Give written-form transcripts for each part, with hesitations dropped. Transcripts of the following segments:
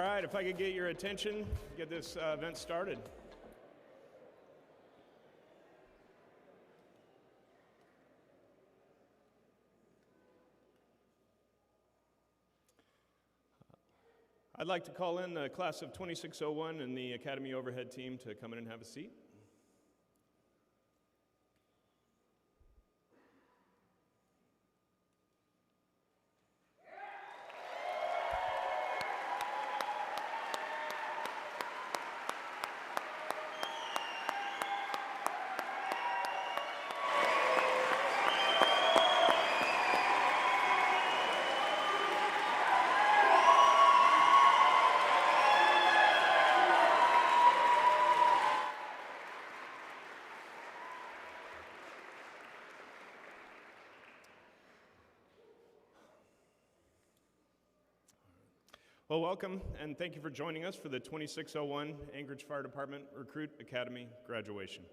All right, if I could get your attention, get this event started. I'd like to call in the class of 2601 and the Academy overhead team to come in and have a seat. Well, welcome, and thank you for joining us for the 2601 Anchorage Fire Department Recruit Academy graduation.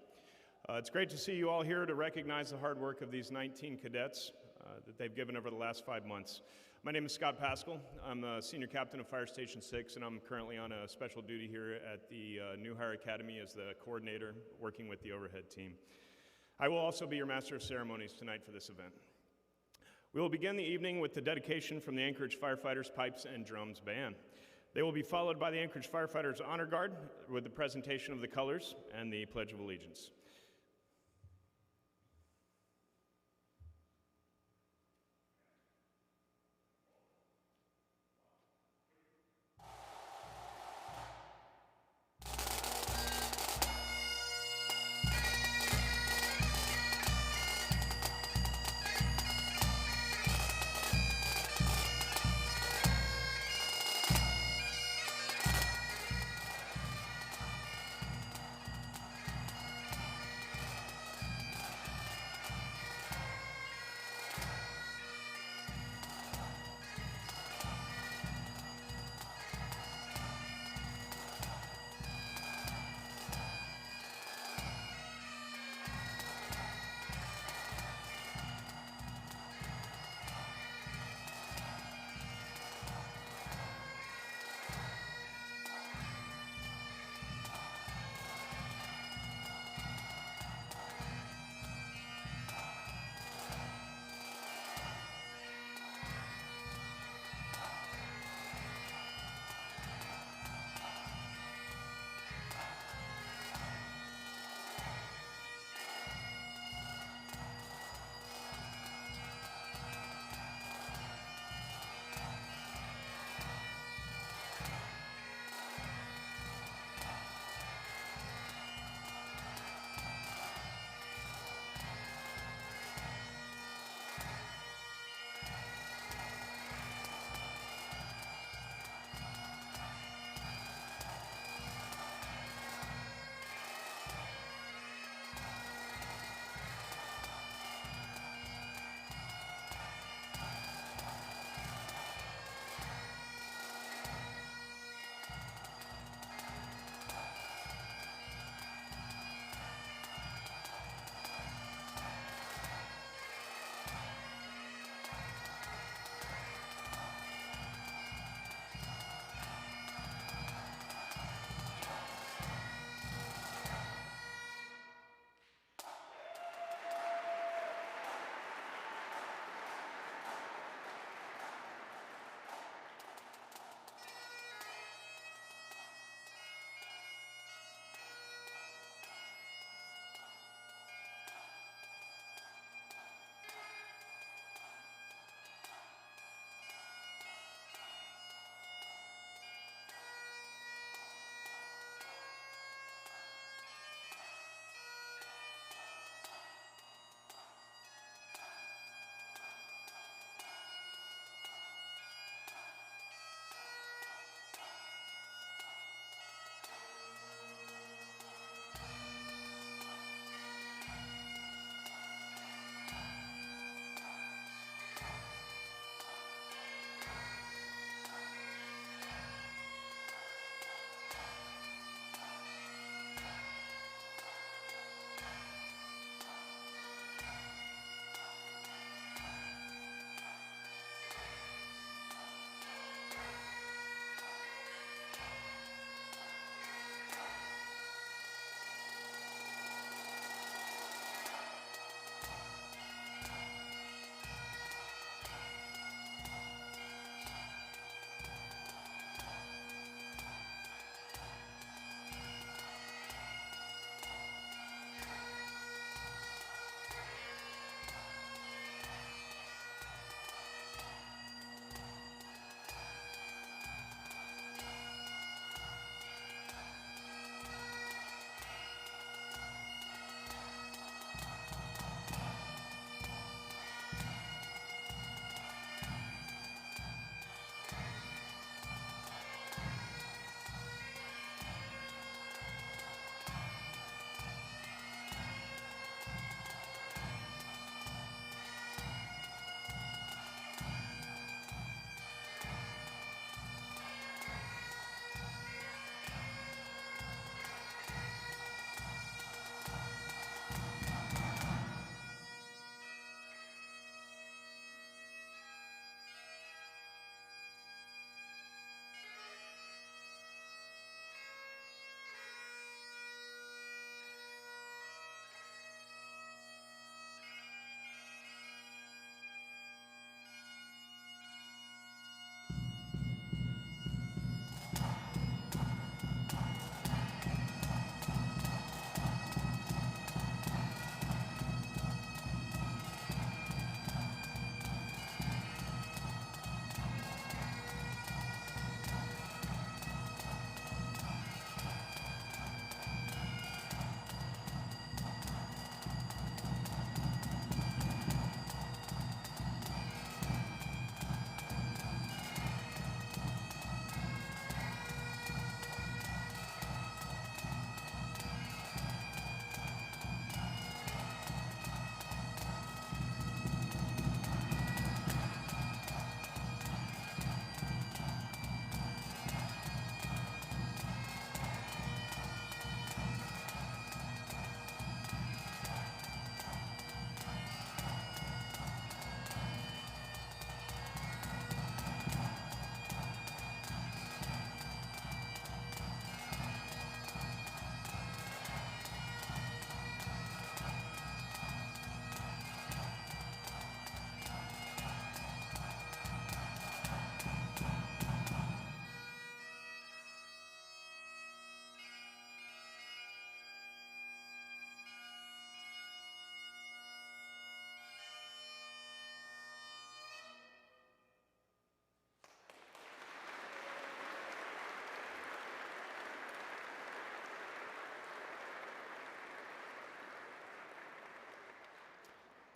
It's great to see you all here to recognize the hard work of these 19 cadets that they've given over the last 5 months. My name is Scott Pascal. I'm a senior captain of Fire Station 6, and I'm currently on a special duty here at the New Hire Academy as the coordinator working with the overhead team. I will also be your master of ceremonies tonight for this event. We will begin the evening with the dedication from the Anchorage Firefighters Pipes and Drums Band. They will be followed by the Anchorage Firefighters Honor Guard with the presentation of the colors and the Pledge of Allegiance.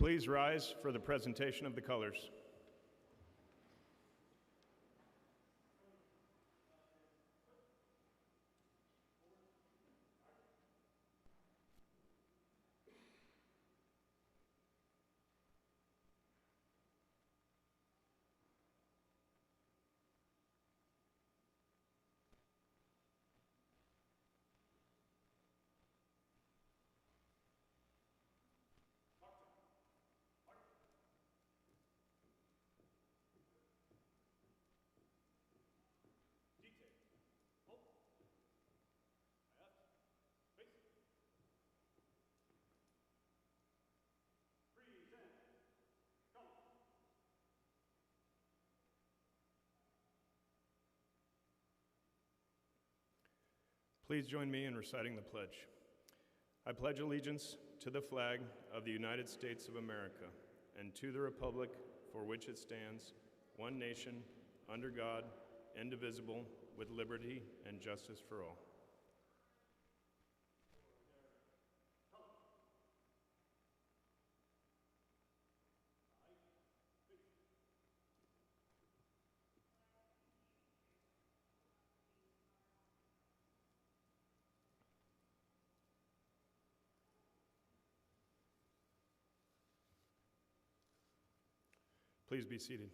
Please rise for the presentation of the colors. Please join me in reciting the pledge. I pledge allegiance to the flag of the United States of America and to the republic for which it stands, one nation, under God, indivisible, with liberty and justice for all. Please be seated.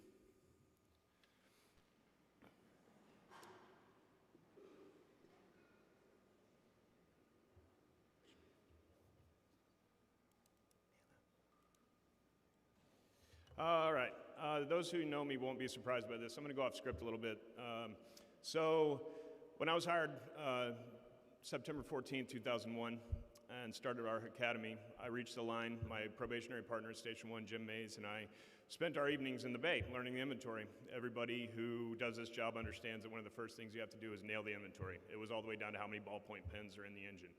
All right, those who know me won't be surprised by this. I'm going to go off script a little bit. So when I was hired September 14, 2001, and started our academy, I reached the line. My probationary partner at Station 1, Jim Mays, and I spent our evenings in the bay learning the inventory. Everybody who does this job understands that one of the first things you have to do is nail the inventory. It was all the way down to how many ballpoint pens are in the engine.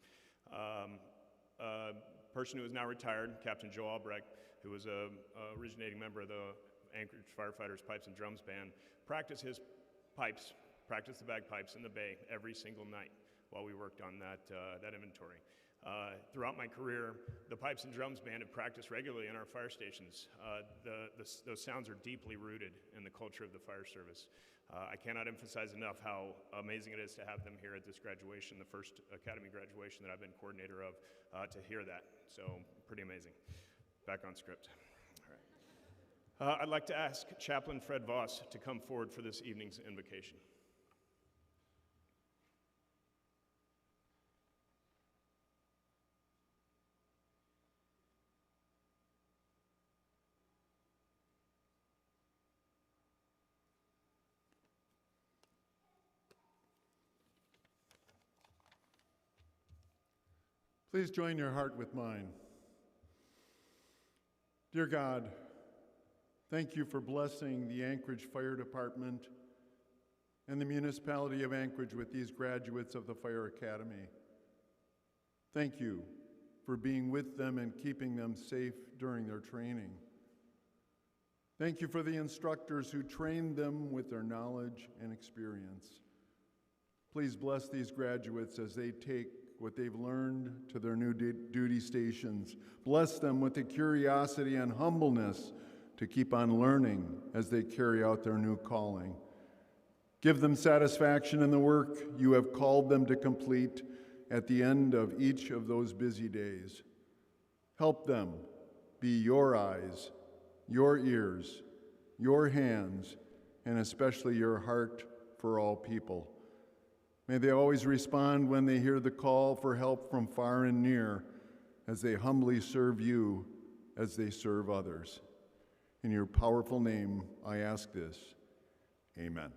Person who is now retired, Captain Joe Albrecht, who was a originating member of the Anchorage Firefighters Pipes and Drums Band, practiced his pipes, practiced the bagpipes in the bay every single night while we worked on that inventory. Throughout my career, the Pipes and Drums Band have practiced regularly in our fire stations. Those sounds are deeply rooted in the culture of the fire service. I cannot emphasize enough how amazing it is to have them here at this graduation, the first academy graduation that I've been coordinator of, to hear that. So pretty amazing. Back on script. All right. I'd like to ask Chaplain Fred Voss to come forward for this evening's invocation. Please join your heart with mine. Dear God, thank you for blessing the Anchorage Fire Department and the municipality of Anchorage with these graduates of the Fire Academy. Thank you for being with them and keeping them safe during their training. Thank you for the instructors who trained them with their knowledge and experience. Please bless these graduates as they take what they've learned to their new duty stations. Bless them with the curiosity and humbleness to keep on learning as they carry out their new calling. Give them satisfaction in the work you have called them to complete at the end of each of those busy days. Help them be your eyes, your ears, your hands, and especially your heart for all people. May they always respond when they hear the call for help from far and near, as they humbly serve you as they serve others. In your powerful name, I ask this. Amen.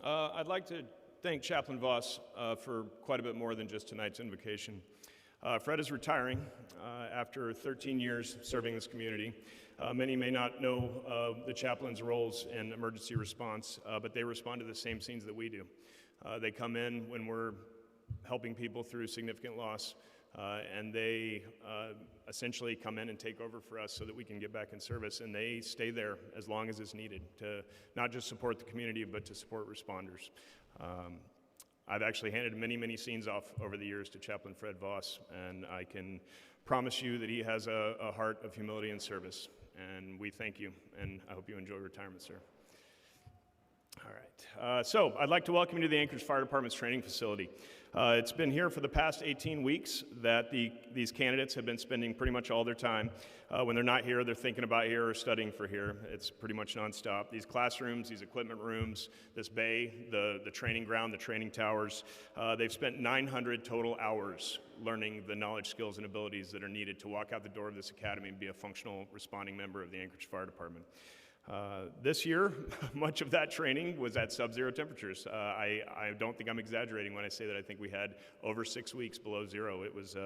I'd like to thank Chaplain Voss for quite a bit more than just tonight's invocation. Fred is retiring after 13 years serving this community. Many may not know the chaplain's roles in emergency response, but they respond to the same scenes that we do. They come in when we're helping people through significant loss, and they essentially come in and take over for us so that we can get back in service, and they stay there as long as is needed to not just support the community, but to support responders. I've actually handed many, many scenes off over the years to Chaplain Fred Voss, and I can promise you that he has a heart of humility and service. And we thank you, and I hope you enjoy retirement, sir. All right, so I'd like to welcome you to the Anchorage Fire Department's training facility. It's been here for the past 18 weeks that these candidates have been spending pretty much all their time. When they're not here, they're thinking about here or studying for here. It's pretty much nonstop. These classrooms, these equipment rooms, this bay, the training ground, the training towers, they've spent 900 total hours learning the knowledge, skills, and abilities that are needed to walk out the door of this academy and be a functional responding member of the Anchorage Fire Department. This year, much of that training was at sub-zero temperatures. I don't think I'm exaggerating when I say that I think we had over 6 weeks below zero. It was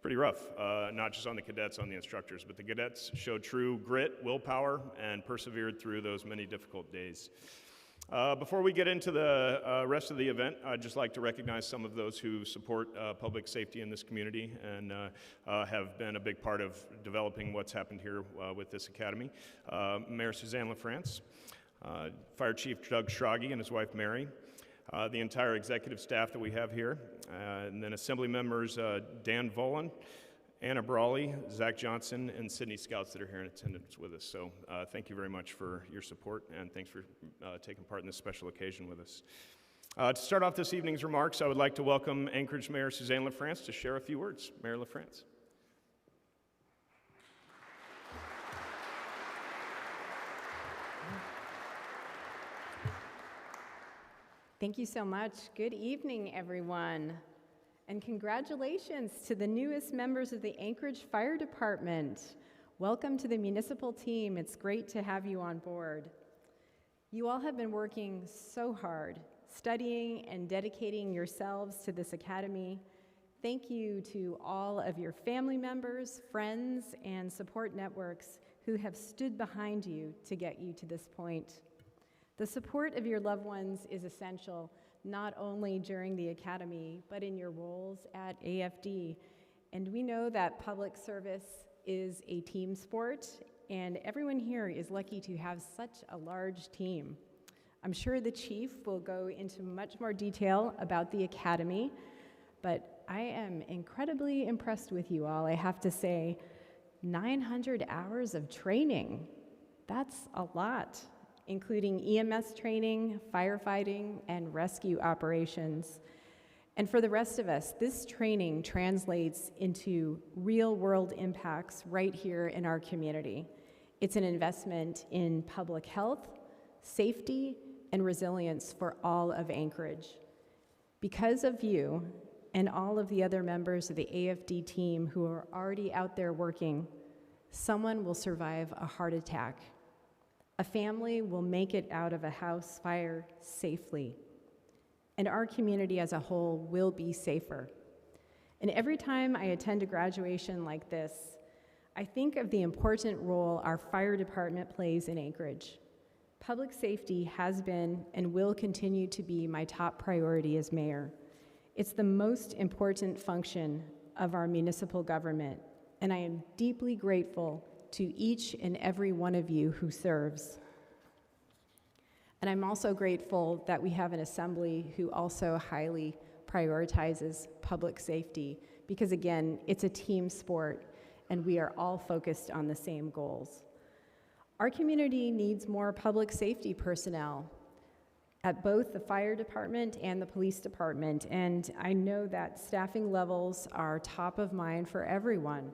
pretty rough, not just on the cadets, on the instructors, but the cadets showed true grit, willpower, and persevered through those many difficult days. Before we get into the rest of the event, I'd just like to recognize some of those who support public safety in this community and have been a big part of developing what's happened here with this academy. Mayor Suzanne LaFrance, Fire Chief Doug Schrage and his wife Mary, the entire executive staff that we have here, and then Assembly members Dan Volan, Anna Brawley, Zach Johnson, and Sydney Scouts that are here in attendance with us. So thank you very much for your support, and thanks for taking part in this special occasion with us. To start off this evening's remarks, I would like to welcome Anchorage Mayor Suzanne LaFrance to share a few words. Mayor LaFrance. Thank you so much. Good evening, everyone. And congratulations to the newest members of the Anchorage Fire Department. Welcome to the municipal team. It's great to have you on board. You all have been working so hard, studying and dedicating yourselves to this academy. Thank you to all of your family members, friends, and support networks who have stood behind you to get you to this point. The support of your loved ones is essential, not only during the academy, but in your roles at AFD. And we know that public service is a team sport, and everyone here is lucky to have such a large team. I'm sure the chief will go into much more detail about the academy, but I am incredibly impressed with you all. I have to say, 900 hours of training, that's a lot, including EMS training, firefighting, and rescue operations. And for the rest of us, this training translates into real-world impacts right here in our community. It's an investment in public health, safety, and resilience for all of Anchorage. Because of you and all of the other members of the AFD team who are already out there working, someone will survive a heart attack. A family will make it out of a house fire safely, and our community as a whole will be safer. And every time I attend a graduation like this, I think of the important role our fire department plays in Anchorage. Public safety has been and will continue to be my top priority as mayor. It's the most important function of our municipal government, and I am deeply grateful to each and every one of you who serves. And I'm also grateful that we have an assembly who also highly prioritizes public safety, because again, it's a team sport and we are all focused on the same goals. Our community needs more public safety personnel at both the fire department and the police department, and I know that staffing levels are top of mind for everyone.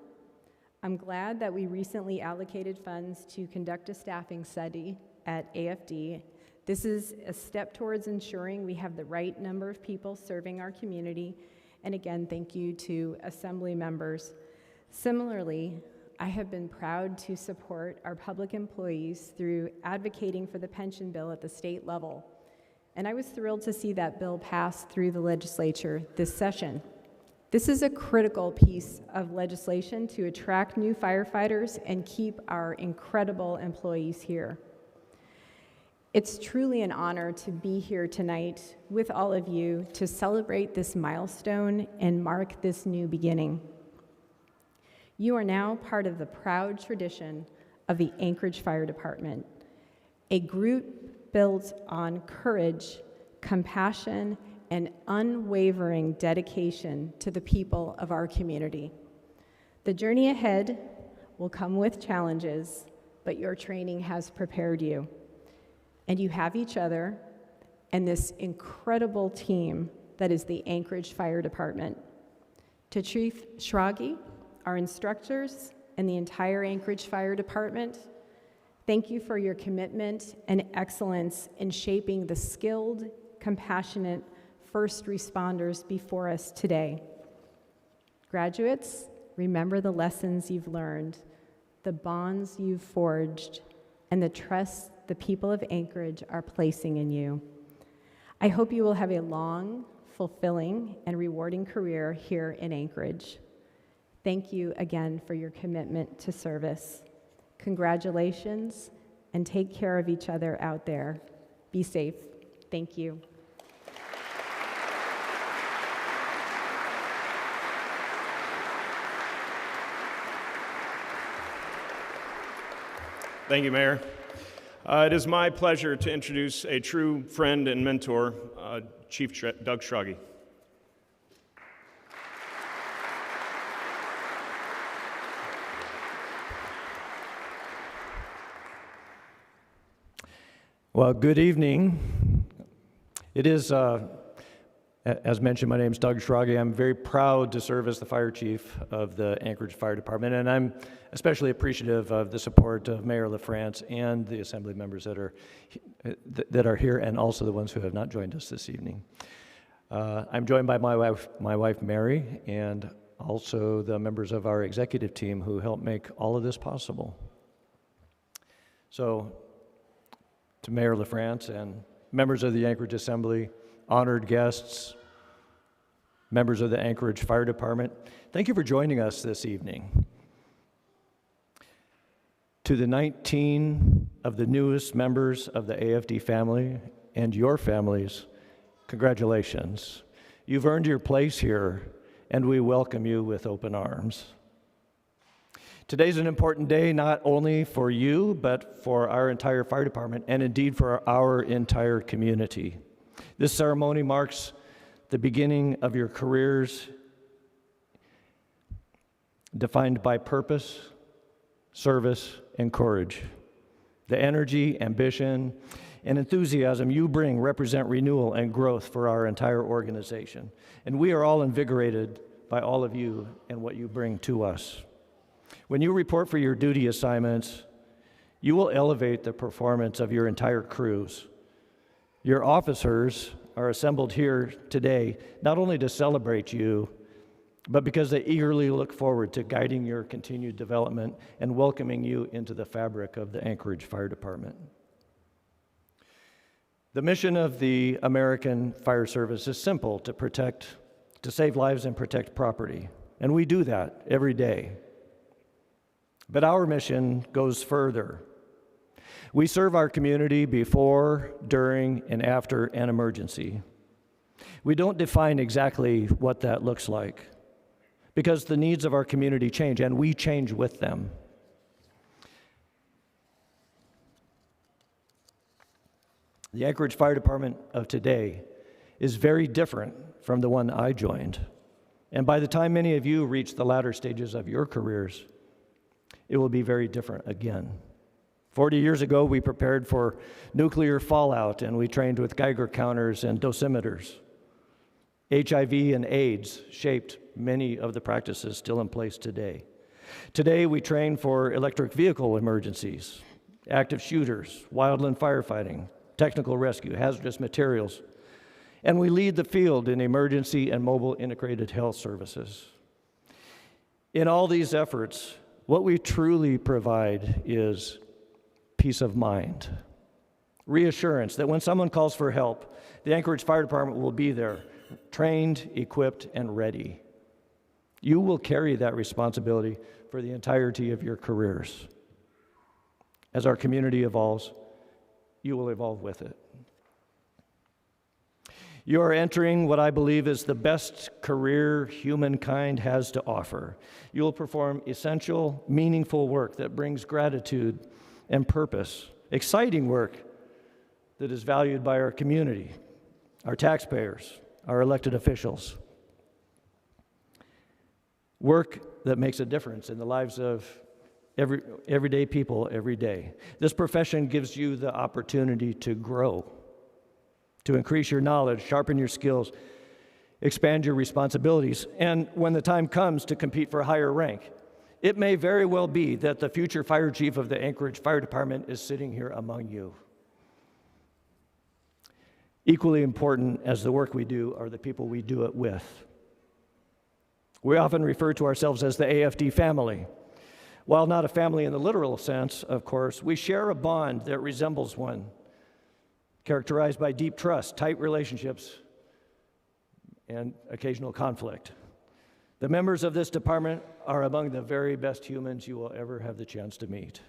I'm glad that we recently allocated funds to conduct a staffing study at AFD. This is a step towards ensuring we have the right number of people serving our community. And again, thank you to assembly members. Similarly, I have been proud to support our public employees through advocating for the pension bill at the state level. And I was thrilled to see that bill pass through the legislature this session. This is a critical piece of legislation to attract new firefighters and keep our incredible employees here. It's truly an honor to be here tonight with all of you to celebrate this milestone and mark this new beginning. You are now part of the proud tradition of the Anchorage Fire Department, a group built on courage, compassion, and unwavering dedication to the people of our community. The journey ahead will come with challenges, but your training has prepared you. And you have each other and this incredible team that is the Anchorage Fire Department. To Chief Schrage, our instructors, and the entire Anchorage Fire Department, thank you for your commitment and excellence in shaping the skilled, compassionate first responders before us today. Graduates, remember the lessons you've learned, the bonds you've forged, and the trust the people of Anchorage are placing in you. I hope you will have a long, fulfilling, and rewarding career here in Anchorage. Thank you again for your commitment to service. Congratulations, and take care of each other out there. Be safe. Thank you. Thank you, Mayor. It is my pleasure to introduce a true friend and mentor, Chief Doug Schrage. Well, good evening. It is, as mentioned, my name is Doug Schrage. I'm very proud to serve as the fire chief of the Anchorage Fire Department, and I'm especially appreciative of the support of Mayor LaFrance and the assembly members that are here, and also the ones who have not joined us this evening. I'm joined by my wife Mary, and also the members of our executive team who helped make all of this possible. So, to Mayor LaFrance and members of the Anchorage Assembly, honored guests, members of the Anchorage Fire Department, thank you for joining us this evening. To the 19 of the newest members of the AFD family and your families, congratulations. You've earned your place here, and we welcome you with open arms. Today's an important day not only for you, but for our entire fire department, and indeed for our entire community. This ceremony marks the beginning of your careers defined by purpose, service, and courage. The energy, ambition, and enthusiasm you bring represent renewal and growth for our entire organization. And we are all invigorated by all of you and what you bring to us. When you report for your duty assignments, you will elevate the performance of your entire crews. Your officers are assembled here today not only to celebrate you, but because they eagerly look forward to guiding your continued development and welcoming you into the fabric of the Anchorage Fire Department. The mission of the American Fire Service is simple: to save lives and protect property. And we do that every day. But our mission goes further. We serve our community before, during, and after an emergency. We don't define exactly what that looks like, because the needs of our community change, and we change with them. The Anchorage Fire Department of today is very different from the one I joined. And by the time many of you reach the latter stages of your careers, it will be very different again. 40 years ago, we prepared for nuclear fallout, and we trained with Geiger counters and dosimeters. HIV and AIDS shaped many of the practices still in place today. Today, we train for electric vehicle emergencies, active shooters, wildland firefighting, technical rescue, hazardous materials, and we lead the field in emergency and mobile integrated health services. In all these efforts, what we truly provide is peace of mind, reassurance that when someone calls for help, the Anchorage Fire Department will be there, trained, equipped, and ready. You will carry that responsibility for the entirety of your careers. As our community evolves, you will evolve with it. You are entering what I believe is the best career humankind has to offer. You will perform essential, meaningful work that brings gratitude and purpose, exciting work that is valued by our community, our taxpayers, our elected officials. Work that makes a difference in the lives of everyday people every day. This profession gives you the opportunity to grow, to increase your knowledge, sharpen your skills, expand your responsibilities, and when the time comes to compete for a higher rank, it may very well be that the future fire chief of the Anchorage Fire Department is sitting here among you. Equally important as the work we do are the people we do it with. We often refer to ourselves as the AFD family. While not a family in the literal sense, of course, we share a bond that resembles one, characterized by deep trust, tight relationships, and occasional conflict. The members of this department are among the very best humans you will ever have the chance to meet.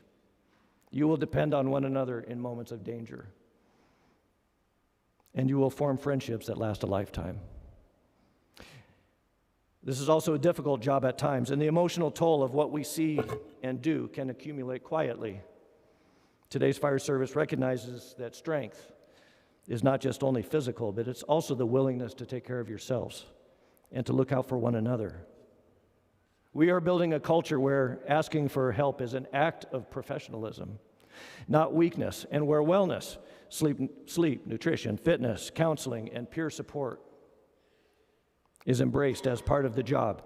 You will depend on one another in moments of danger, and you will form friendships that last a lifetime. This is also a difficult job at times, and the emotional toll of what we see and do can accumulate quietly. Today's fire service recognizes that strength is not just only physical, but it's also the willingness to take care of yourselves and to look out for one another. We are building a culture where asking for help is an act of professionalism, not weakness, and where wellness, sleep, nutrition, fitness, counseling, and peer support is embraced as part of the job.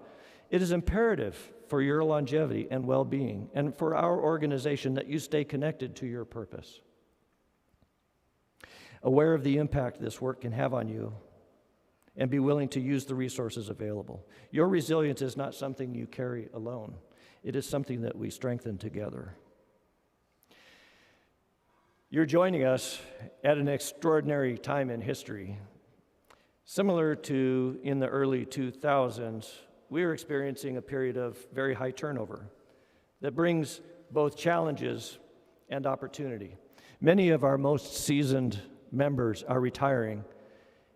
It is imperative for your longevity and well-being, and for our organization that you stay connected to your purpose. Aware of the impact this work can have on you, and be willing to use the resources available. Your resilience is not something you carry alone. It is something that we strengthen together. You're joining us at an extraordinary time in history. Similar to in the early 2000s, we are experiencing a period of very high turnover that brings both challenges and opportunity. Many of our most seasoned members are retiring,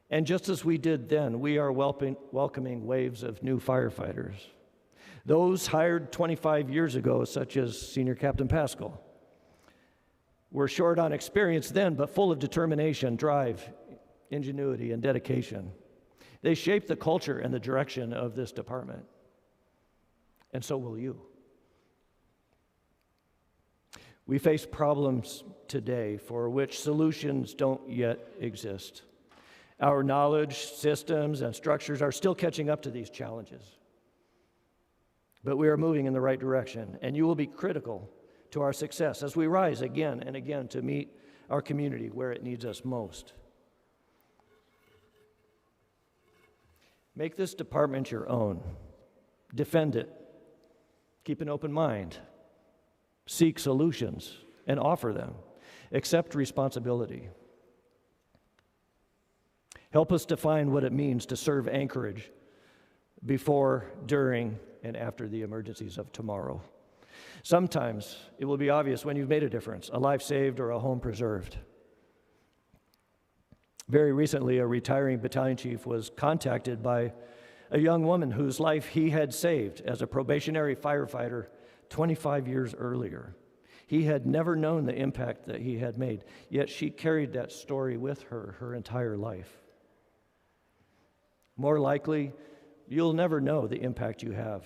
and just as we did then, we are welcoming waves of new firefighters. Those hired 25 years ago, such as Senior Captain Pascal, were short on experience then, but full of determination, drive, ingenuity, and dedication. They shaped the culture and the direction of this department, and so will you. We face problems today for which solutions don't yet exist. Our knowledge, systems, and structures are still catching up to these challenges. But we are moving in the right direction, and you will be critical to our success as we rise again and again to meet our community where it needs us most. Make this department your own. Defend it. Keep an open mind. Seek solutions and offer them. Accept responsibility. Help us define what it means to serve Anchorage before, during, and after the emergencies of tomorrow. Sometimes it will be obvious when you've made a difference, a life saved or a home preserved. Very recently, a retiring battalion chief was contacted by a young woman whose life he had saved as a probationary firefighter 25 years earlier. He had never known the impact that he had made, yet she carried that story with her her entire life. More likely, you'll never know the impact you have.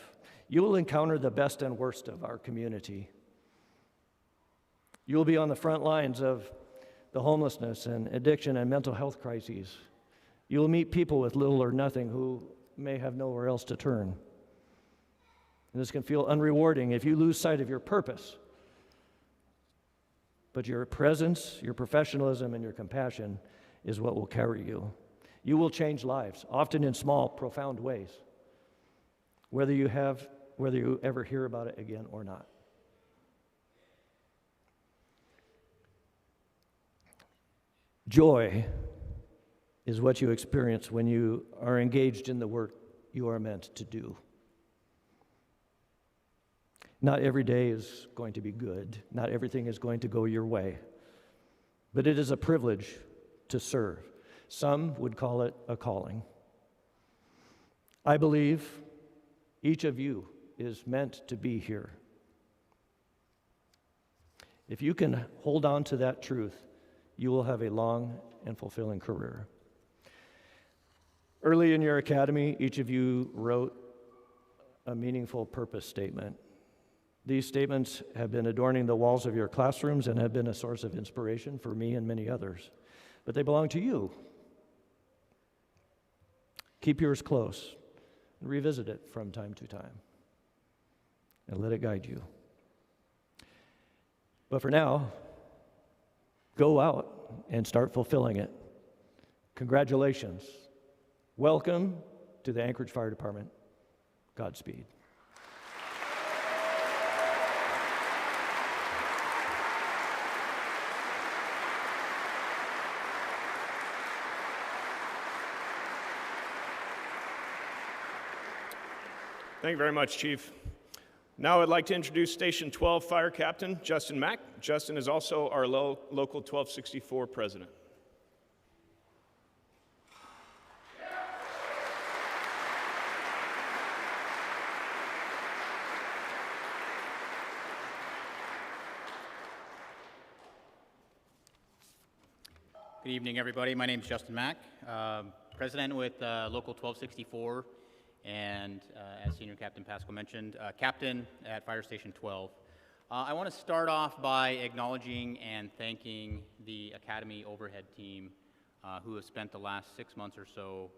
You will encounter the best and worst of our community. You'll be on the front lines of the homelessness and addiction and mental health crises. You'll meet people with little or nothing who may have nowhere else to turn. And this can feel unrewarding if you lose sight of your purpose. But your presence, your professionalism, and your compassion is what will carry you. You will change lives, often in small, profound ways, whether you ever hear about it again or not. Joy is what you experience when you are engaged in the work you are meant to do. Not every day is going to be good. Not everything is going to go your way. But it is a privilege to serve. Some would call it a calling. I believe each of you is meant to be here. If you can hold on to that truth, you will have a long and fulfilling career. Early in your academy, each of you wrote a meaningful purpose statement. These statements have been adorning the walls of your classrooms and have been a source of inspiration for me and many others. But they belong to you. Keep yours close and revisit it from time to time and let it guide you. But for now, go out and start fulfilling it. Congratulations. Welcome to the Anchorage Fire Department. Godspeed. Thank you very much, Chief. Now I'd like to introduce Station 12 Fire Captain Justin Mack. Justin is also our local 1264 president. Good evening, everybody. My name is Justin Mack, president with Local 1264, and as Senior Captain Pascal mentioned, captain at Fire Station 12. I want to start off by acknowledging and thanking the Academy overhead team who have spent the last 6 months or so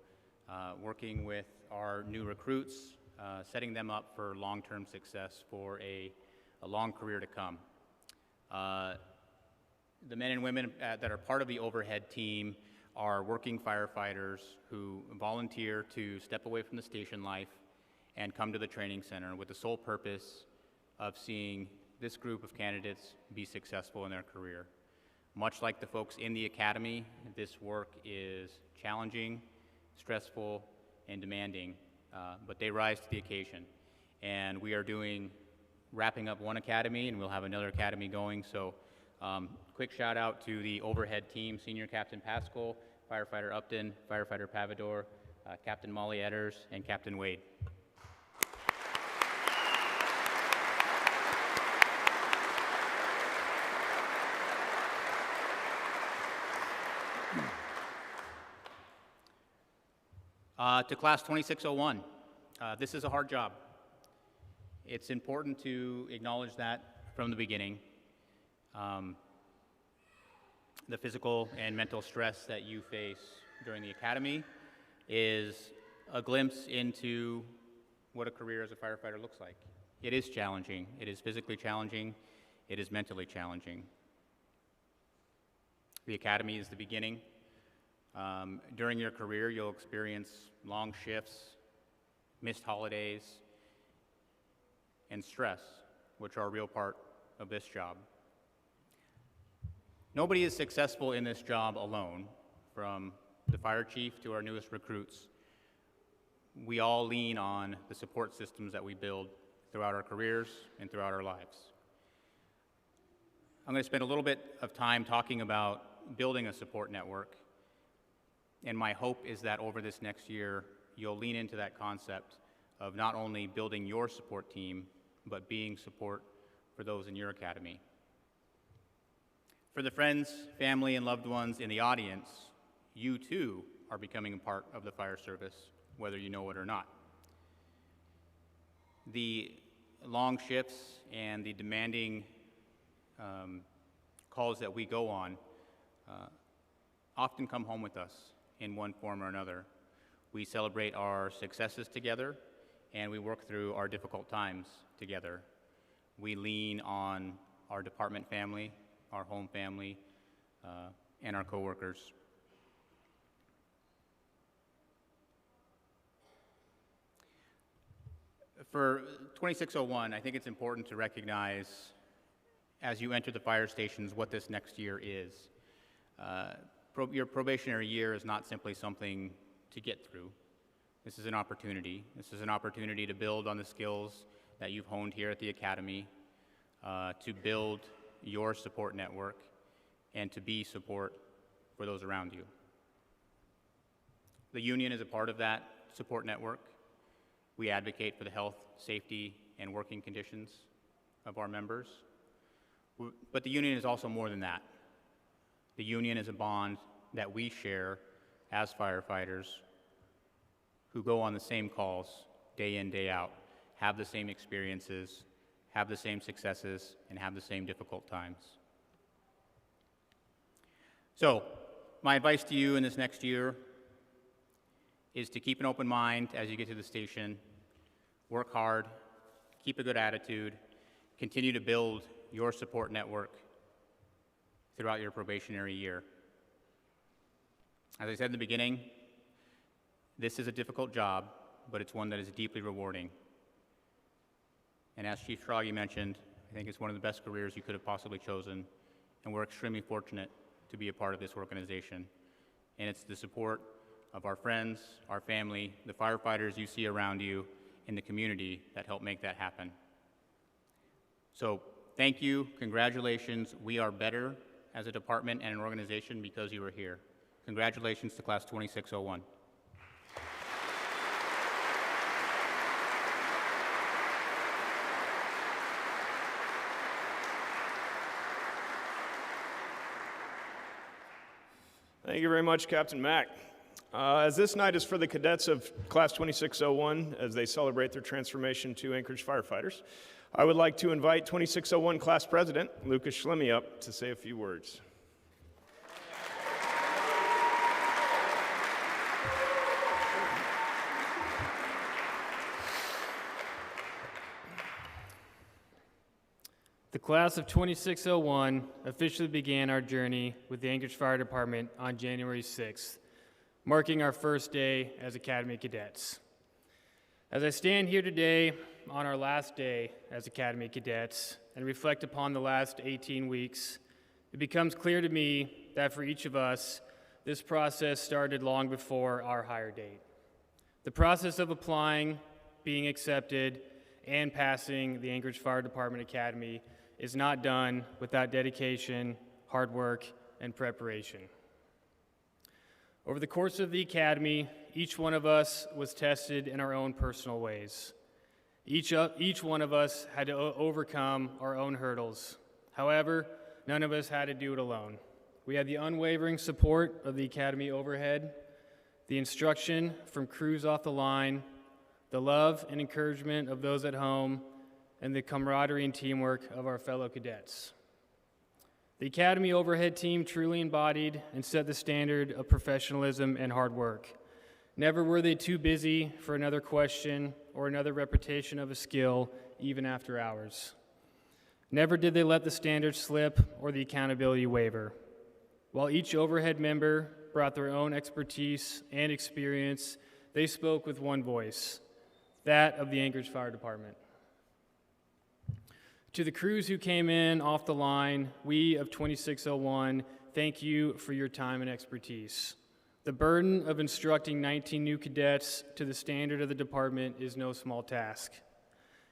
working with our new recruits, setting them up for long-term success for a long career to come. The men and women that are part of the overhead team are working firefighters who volunteer to step away from the station life and come to the training center with the sole purpose of seeing this group of candidates be successful in their career. Much like the folks in the academy, this work is challenging, stressful, and demanding, but they rise to the occasion. And we are wrapping up one academy, and we'll have another academy going, so quick shout out to the overhead team, Senior Captain Pascal, Firefighter Upton, Firefighter Pavador, Captain Molly Edders, and Captain Wade. To Class 2601, this is a hard job. It's important to acknowledge that from the beginning. The physical and mental stress that you face during the academy is a glimpse into what a career as a firefighter looks like. It is challenging. It is physically challenging. It is mentally challenging. The academy is the beginning. During your career, you'll experience long shifts, missed holidays, and stress, which are a real part of this job. Nobody is successful in this job alone, from the fire chief to our newest recruits. We all lean on the support systems that we build throughout our careers and throughout our lives. I'm going to spend a little bit of time talking about building a support network, and my hope is that over this next year, you'll lean into that concept of not only building your support team, but being support for those in your academy. For the friends, family, and loved ones in the audience, you too are becoming a part of the fire service, whether you know it or not. The long shifts and the demanding calls that we go on often come home with us in one form or another. We celebrate our successes together, and we work through our difficult times together. We lean on our department family, our home family, and our coworkers. For 2601, I think it's important to recognize, as you enter the fire stations, what this next year is. Your probationary year is not simply something to get through. This is an opportunity. This is an opportunity to build on the skills that you've honed here at the academy, to build your support network, and to be support for those around you. The union is a part of that support network. We advocate for the health, safety, and working conditions of our members. But the union is also more than that. The union is a bond that we share as firefighters who go on the same calls day in, day out, have the same experiences, have the same successes, and have the same difficult times. So, my advice to you in this next year is to keep an open mind as you get to the station, work hard, keep a good attitude, continue to build your support network throughout your probationary year. As I said in the beginning, this is a difficult job, but it's one that is deeply rewarding. And as Chief Schrage mentioned, I think it's one of the best careers you could have possibly chosen, and we're extremely fortunate to be a part of this organization. And it's the support of our friends, our family, the firefighters you see around you, and the community that help make that happen. So thank you, congratulations. We are better as a department and an organization because you are here. Congratulations to Class 2601. Thank you very much, Captain Mack. As this night is for the cadets of Class 2601 as they celebrate their transformation to Anchorage firefighters, I would like to invite 2601 Class President Lucas Schlemme up to say a few words. The class of 2601 officially began our journey with the Anchorage Fire Department on January 6th, marking our first day as Academy Cadets. As I stand here today on our last day as Academy Cadets and reflect upon the last 18 weeks, it becomes clear to me that for each of us, this process started long before our hire date. The process of applying, being accepted, and passing the Anchorage Fire Department Academy is not done without dedication, hard work, and preparation. Over the course of the Academy, each one of us was tested in our own personal ways. Each one of us had to overcome our own hurdles. However, none of us had to do it alone. We had the unwavering support of the Academy overhead, the instruction from crews off the line, the love and encouragement of those at home, and the camaraderie and teamwork of our fellow cadets. The Academy overhead team truly embodied and set the standard of professionalism and hard work. Never were they too busy for another question or another repetition of a skill, even after hours. Never did they let the standard slip or the accountability waver. While each overhead member brought their own expertise and experience, they spoke with one voice, that of the Anchorage Fire Department. To the crews who came in off the line, we of 2601 thank you for your time and expertise. The burden of instructing 19 new cadets to the standard of the department is no small task.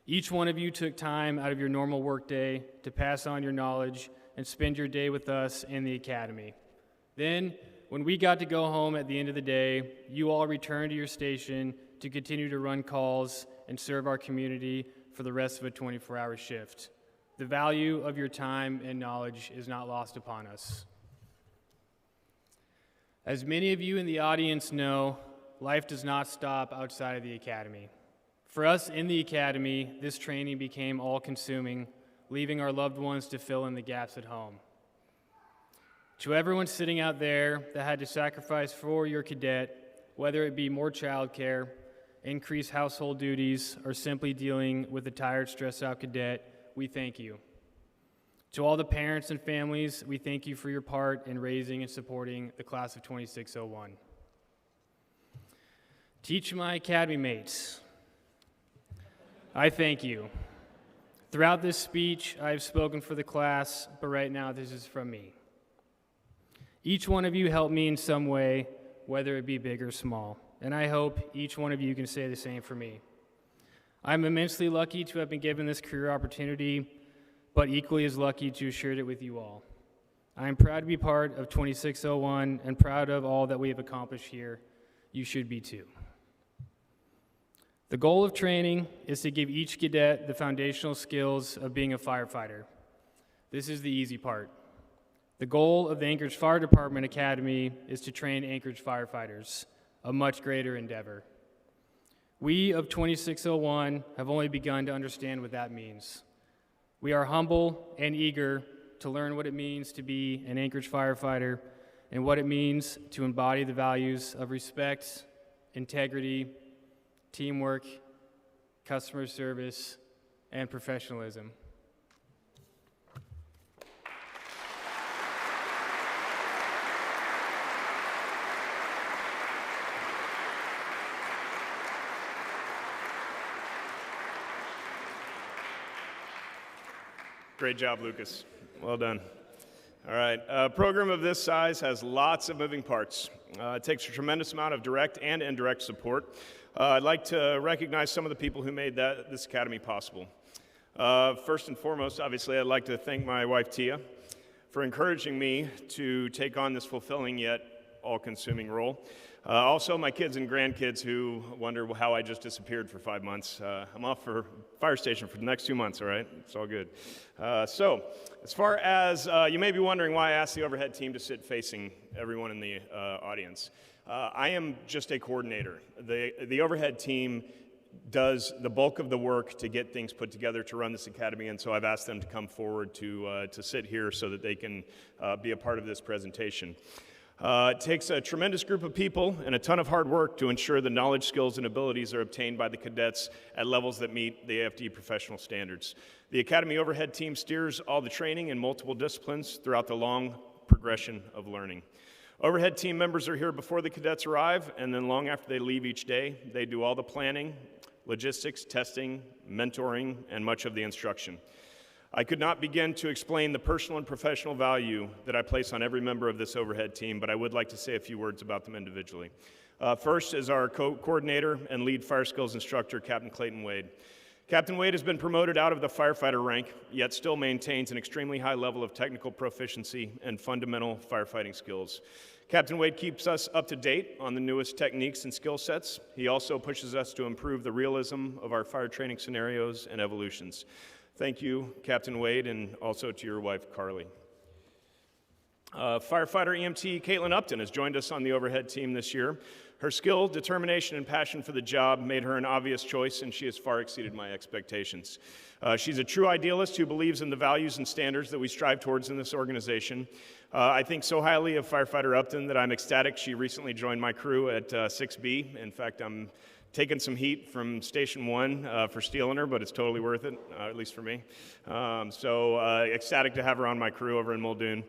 Each one of you took time out of your normal workday to pass on your knowledge and spend your day with us in the academy. Then, when we got to go home at the end of the day, you all returned to your station to continue to run calls and serve our community for the rest of a 24-hour shift. The value of your time and knowledge is not lost upon us. As many of you in the audience know, life does not stop outside of the academy. For us in the academy, this training became all-consuming, leaving our loved ones to fill in the gaps at home. To everyone sitting out there that had to sacrifice for your cadet, whether it be more childcare, increased household duties, or simply dealing with a tired, stressed-out cadet, we thank you. To all the parents and families, we thank you for your part in raising and supporting the class of 2601. Teach my academy mates, I thank you. Throughout this speech, I have spoken for the class, but right now this is from me. Each one of you helped me in some way, whether it be big or small, and I hope each one of you can say the same for me. I'm immensely lucky to have been given this career opportunity, but equally as lucky to have shared it with you all. I am proud to be part of 2601 and proud of all that we have accomplished here. You should be too. The goal of training is to give each cadet the foundational skills of being a firefighter. This is the easy part. The goal of the Anchorage Fire Department Academy is to train Anchorage firefighters, a much greater endeavor. We of 2601 have only begun to understand what that means. We are humble and eager to learn what it means to be an Anchorage firefighter and what it means to embody the values of respect, integrity, teamwork, customer service, and professionalism. Great job, Lucas. Well done. All right, a program of this size has lots of moving parts. It takes a tremendous amount of direct and indirect support. I'd like to recognize some of the people who made this academy possible. First and foremost, obviously, I'd like to thank my wife, Tia, for encouraging me to take on this fulfilling yet all-consuming role. Also, my kids and grandkids who wonder how I just disappeared for 5 months. I'm off for fire station for the next 2 months, all right? It's all good. So, as far as, you may be wondering why I asked the overhead team to sit facing everyone in the audience. I am just a coordinator. The overhead team does the bulk of the work to get things put together to run this academy, and so I've asked them to come forward to sit here so that they can be a part of this presentation. It takes a tremendous group of people and a ton of hard work to ensure the knowledge, skills, and abilities are obtained by the cadets at levels that meet the AFD professional standards. The Academy overhead team steers all the training in multiple disciplines throughout the long progression of learning. Overhead team members are here before the cadets arrive, and then long after they leave each day. They do all the planning, logistics, testing, mentoring, and much of the instruction. I could not begin to explain the personal and professional value that I place on every member of this overhead team, but I would like to say a few words about them individually. First is our coordinator and lead fire skills instructor, Captain Clayton Wade. Captain Wade has been promoted out of the firefighter rank, yet still maintains an extremely high level of technical proficiency and fundamental firefighting skills. Captain Wade keeps us up to date on the newest techniques and skill sets. He also pushes us to improve the realism of our fire training scenarios and evolutions. Thank you, Captain Wade, and also to your wife, Carly. Firefighter EMT Caitlin Upton has joined us on the overhead team this year. Her skill, determination, and passion for the job made her an obvious choice, and she has far exceeded my expectations. She's a true idealist who believes in the values and standards that we strive towards in this organization. I think so highly of Firefighter Upton that I'm ecstatic she recently joined my crew at 6B. In fact, I'm taking some heat from Station 1 for stealing her, but it's totally worth it, at least for me. Ecstatic to have her on my crew over in Muldoon.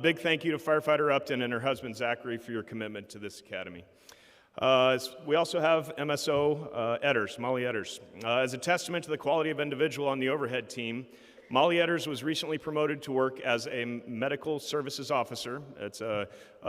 Big thank you to Firefighter Upton and her husband Zachary for your commitment to this academy. We also have MSO Edders, Molly Edders. As a testament to the quality of individual on the overhead team, Molly Edders was recently promoted to work as a medical services officer. It's a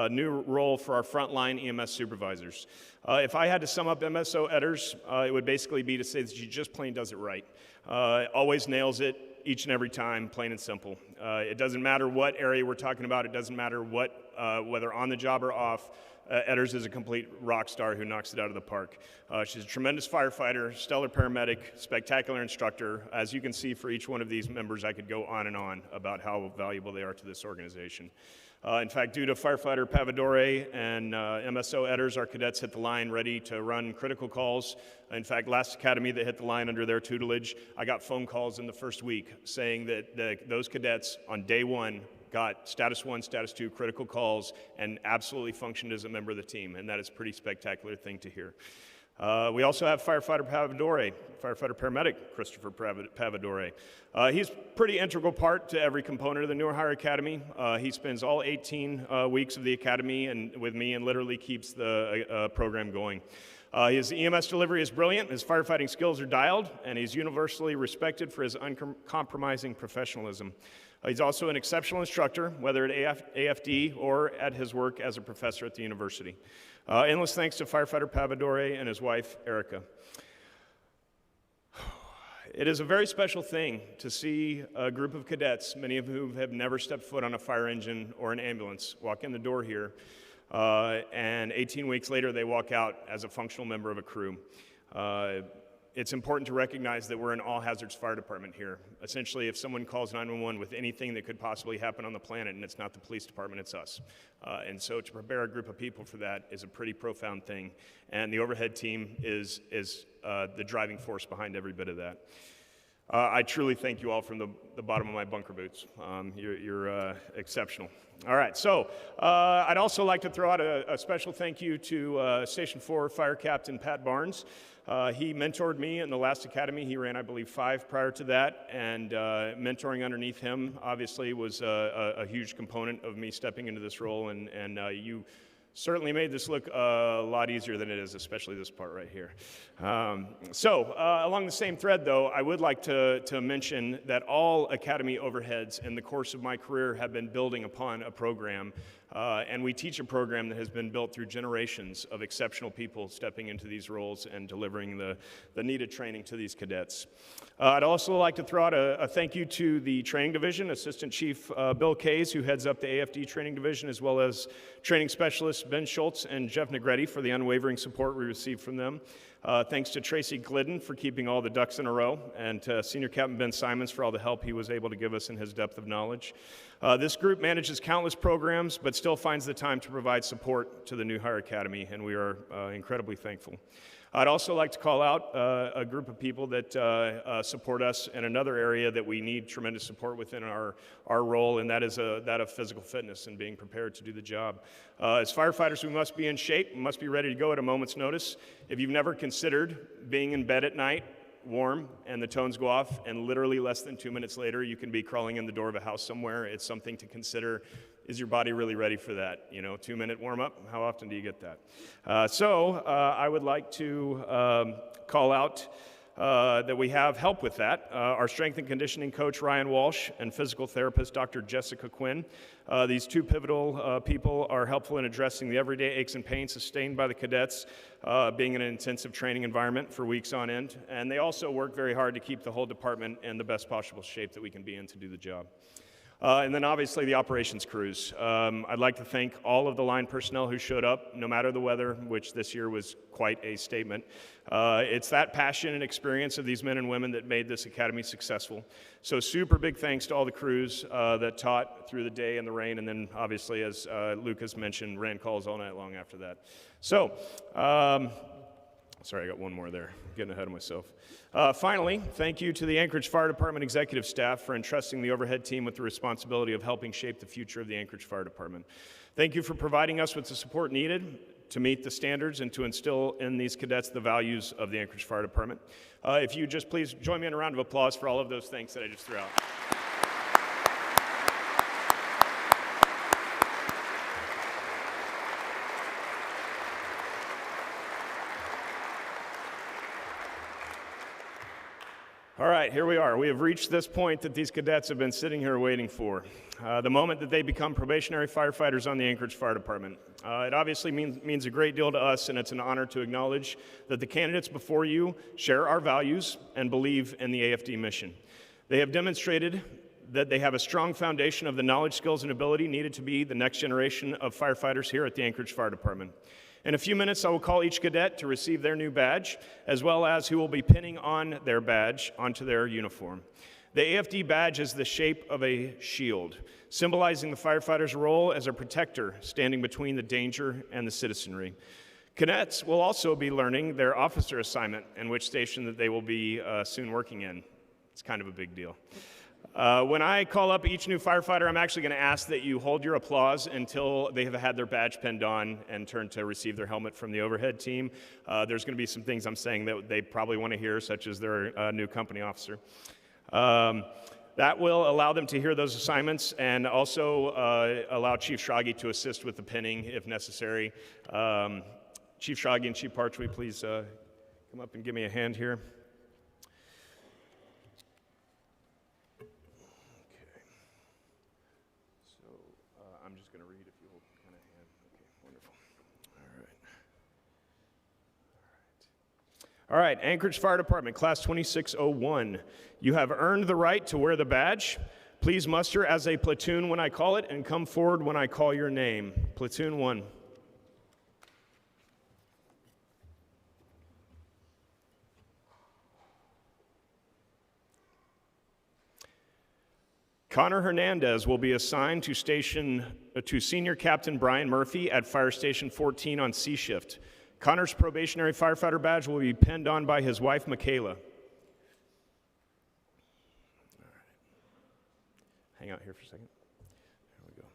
new role for our frontline EMS supervisors. If I had to sum up MSO Edders, it would basically be to say that she just plain does it right. Always nails it each and every time, plain and simple. It doesn't matter what area we're talking about. It doesn't matter whether on the job or off. Edders is a complete rock star who knocks it out of the park. She's a tremendous firefighter, stellar paramedic, spectacular instructor. As you can see for each one of these members, I could go on and on about how valuable they are to this organization. In fact, due to Firefighter Pavadore and MSO Edders, our cadets hit the line ready to run critical calls. In fact, last academy that hit the line under their tutelage, I got phone calls in the first week saying that those cadets on day one got status 1, status 2 critical calls and absolutely functioned as a member of the team, and that is a pretty spectacular thing to hear. We also have Firefighter Pavadore, Firefighter Paramedic Christopher Pavadore. He's a pretty integral part to every component of the Newer Hire Academy. He spends all 18 weeks of the academy and with me and literally keeps the program going. His EMS delivery is brilliant, his firefighting skills are dialed, and he's universally respected for his uncompromising professionalism. He's also an exceptional instructor, whether at AFD or at his work as a professor at the university. Endless thanks to Firefighter Pavadore and his wife, Erica. It is a very special thing to see a group of cadets, many of whom have never stepped foot on a fire engine or an ambulance, walk in the door here, and 18 weeks later they walk out as a functional member of a crew. it's important to recognize that we're an all-hazards fire department here. Essentially, if someone calls 911 with anything that could possibly happen on the planet, and it's not the police department, it's us. And so to prepare a group of people for that is a pretty profound thing. And the overhead team is the driving force behind every bit of that. I truly thank you all from the bottom of my bunker boots. You're exceptional. All right, so I'd also like to throw out a special thank you to Station 4 Fire Captain Pat Barnes. He mentored me in the last academy. He ran, I believe, 5 prior to that, and mentoring underneath him obviously was a huge component of me stepping into this role, and you certainly made this look a lot easier than it is, especially this part right here. Along the same thread, though, I would like to mention that all academy overheads in the course of my career have been building upon a program, and we teach a program that has been built through generations of exceptional people stepping into these roles and delivering the needed training to these cadets. I'd also like to throw out a thank you to the training division, Assistant Chief Bill Kays, who heads up the AFD training division, as well as training specialists Ben Schultz and Jeff Negretti for the unwavering support we received from them. Thanks to Tracy Glidden for keeping all the ducks in a row, and to Senior Captain Ben Simons for all the help he was able to give us in his depth of knowledge. This group manages countless programs, but still finds the time to provide support to the New Hire Academy, and we are incredibly thankful. I'd also like to call out a group of people that support us in another area that we need tremendous support within our role, and that is that of physical fitness and being prepared to do the job. As firefighters, we must be in shape, we must be ready to go at a moment's notice. If you've never considered being in bed at night, warm, and the tones go off, and literally less than 2 minutes later, you can be crawling in the door of a house somewhere, it's something to consider. Is your body really ready for that? 2-minute warm up, how often do you get that? I would like to call out that we have help with that. Our strength and conditioning coach, Ryan Walsh, and physical therapist, Dr. Jessica Quinn. These two pivotal people are helpful in addressing the everyday aches and pains sustained by the cadets, being in an intensive training environment for weeks on end. And they also work very hard to keep the whole department in the best possible shape that we can be in to do the job. And then obviously the operations crews. I'd like to thank all of the line personnel who showed up, no matter the weather, which this year was quite a statement. It's that passion and experience of these men and women that made this academy successful. So super big thanks to all the crews that taught through the day and the rain, and then obviously, as Lucas mentioned, ran calls all night long after that. So, sorry, I got one more there, getting ahead of myself. Finally, thank you to the Anchorage Fire Department executive staff for entrusting the overhead team with the responsibility of helping shape the future of the Anchorage Fire Department. Thank you for providing us with the support needed to meet the standards and to instill in these cadets the values of the Anchorage Fire Department. If you just please join me in a round of applause for all of those thanks that I just threw out. All right, here we are. We have reached this point that these cadets have been sitting here waiting for, the moment that they become probationary firefighters on the Anchorage Fire Department. It obviously means a great deal to us, and it's an honor to acknowledge that the candidates before you share our values and believe in the AFD mission. They have demonstrated that they have a strong foundation of the knowledge, skills, and ability needed to be the next generation of firefighters here at the Anchorage Fire Department. In a few minutes, I will call each cadet to receive their new badge, as well as who will be pinning on their badge onto their uniform. The AFD badge is the shape of a shield, symbolizing the firefighter's role as a protector standing between the danger and the citizenry. Cadets will also be learning their officer assignment and which station that they will be soon working in. It's kind of a big deal. When I call up each new firefighter, I'm actually going to ask that you hold your applause until they have had their badge pinned on and turn to receive their helmet from the overhead team. There's going to be some things I'm saying that they probably want to hear, such as their new company officer. That will allow them to hear those assignments and also allow Chief Schrage to assist with the pinning if necessary. Chief Schrage and Chief Parch, will you please come up and give me a hand here? All right, Anchorage Fire Department, Class 2601. You have earned the right to wear the badge. Please muster as a platoon when I call it and come forward when I call your name. Platoon 1. Connor Hernandez will be assigned to Senior Captain Brian Murphy at Fire Station 14 on C shift. Connor's probationary firefighter badge will be pinned on by his wife, Michaela. All right. Hang out here for a second. There we go.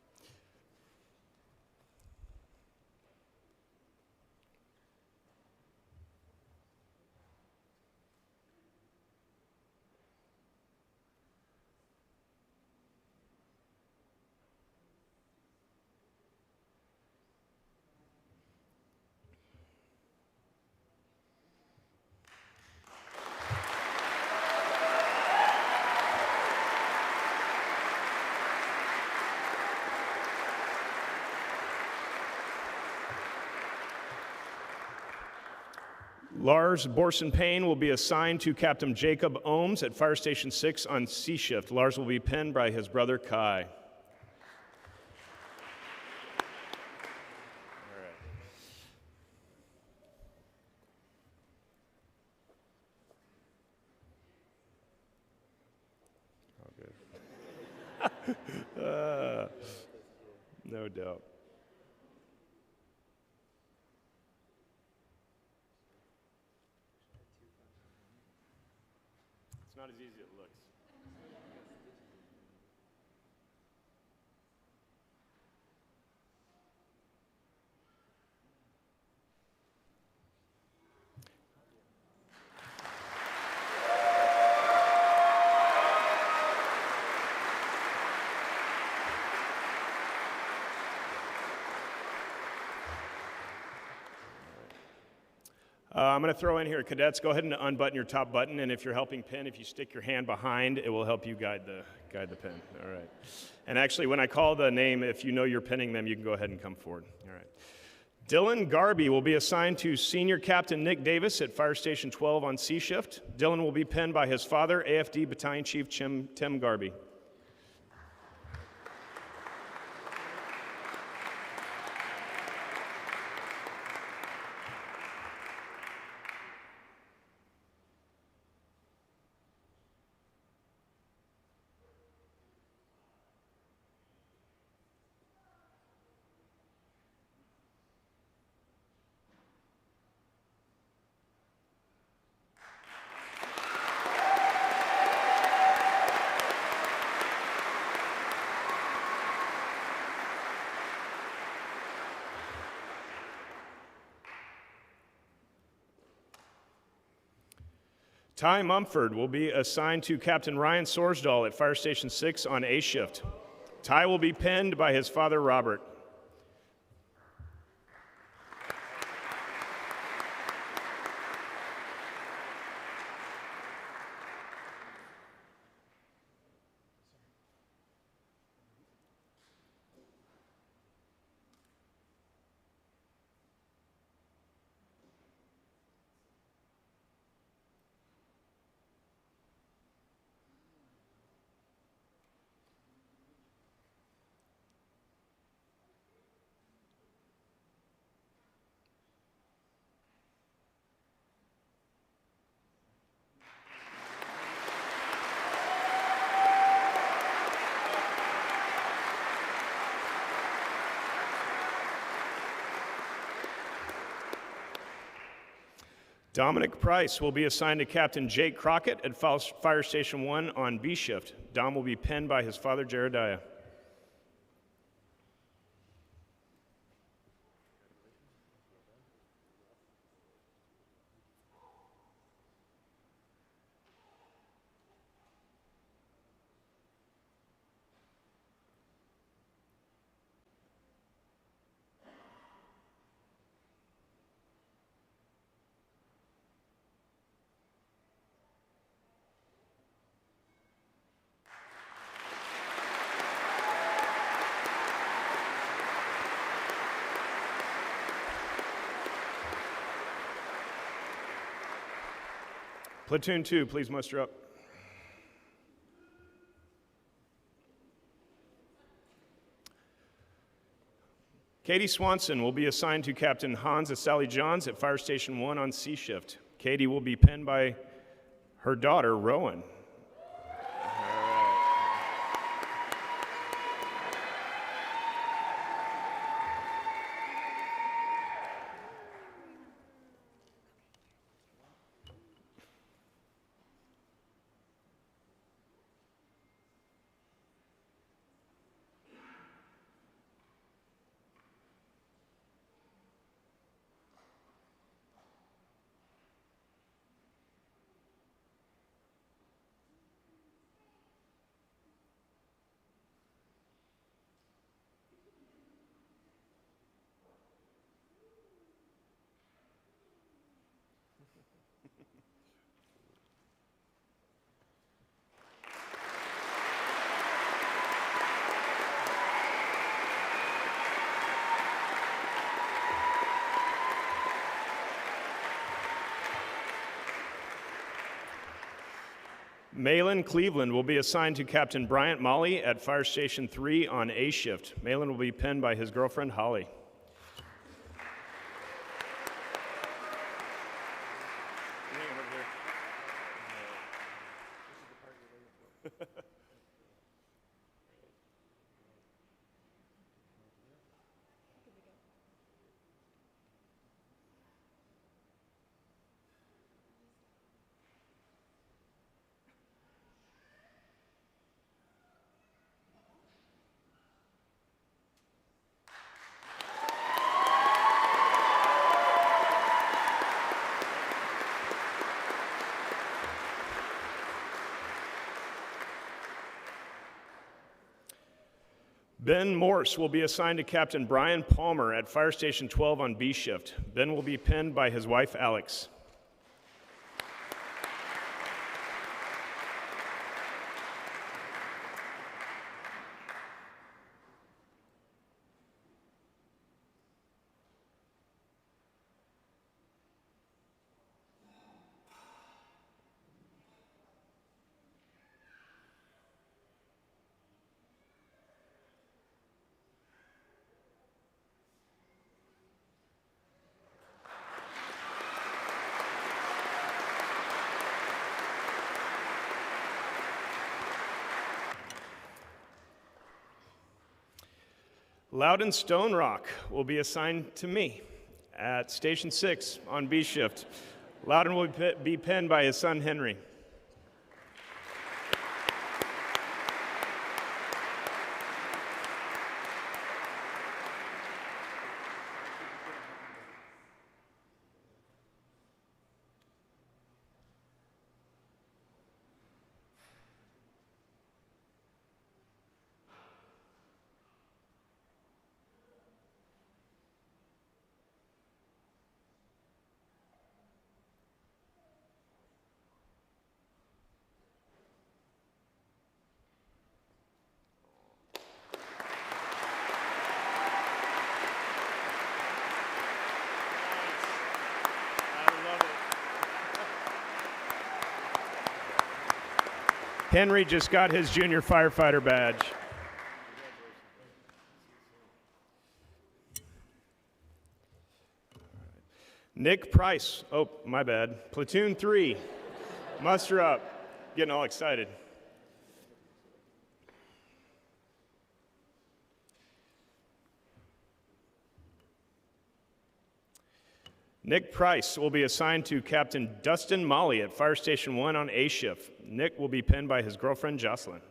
Lars Borson-Payne will be assigned to Captain Jacob Ohms at Fire Station 6 on C shift. Lars will be pinned by his brother Kai. All right. No doubt. It's not as easy as it looks. I'm going to throw in here, cadets, go ahead and unbutton your top button, and if you're helping pin, if you stick your hand behind, it will help you guide the pin. All right. And actually, when I call the name, if you know you're pinning them, you can go ahead and come forward. All right. Dylan Garby will be assigned to Senior Captain Nick Davis at Fire Station 12 on C shift. Dylan will be pinned by his father, AFD Battalion Chief Tim Garby. Ty Mumford will be assigned to Captain Ryan Sorsdahl at Fire Station 6 on A shift. Ty will be pinned by his father, Robert. Dominic Price will be assigned to Captain Jake Crockett at Fire Station 1 on B shift. Dom will be pinned by his father, Jeremiah. Platoon 2, please muster up. Katie Swanson will be assigned to Captain Hans Sally Johns at Fire Station 1 on C shift. Katie will be pinned by her daughter, Rowan. All right. Malin Cleveland will be assigned to Captain Bryant Molly at Fire Station 3 on A shift. Malin will be pinned by his girlfriend, Holly. Ben Morse will be assigned to Captain Brian Palmer at Fire Station 12 on B shift. Ben will be pinned by his wife, Alex. Loudon Stone Rock will be assigned to me at Station 6 on B shift. Loudon will be pinned by his son, Henry. Henry just got his junior firefighter badge. Nick Price, oh, my bad. Platoon 3, muster up. Getting all excited. Nick Price will be assigned to Captain Dustin Molly at Fire Station 1 on A shift. Nick will be pinned by his girlfriend, Jocelyn.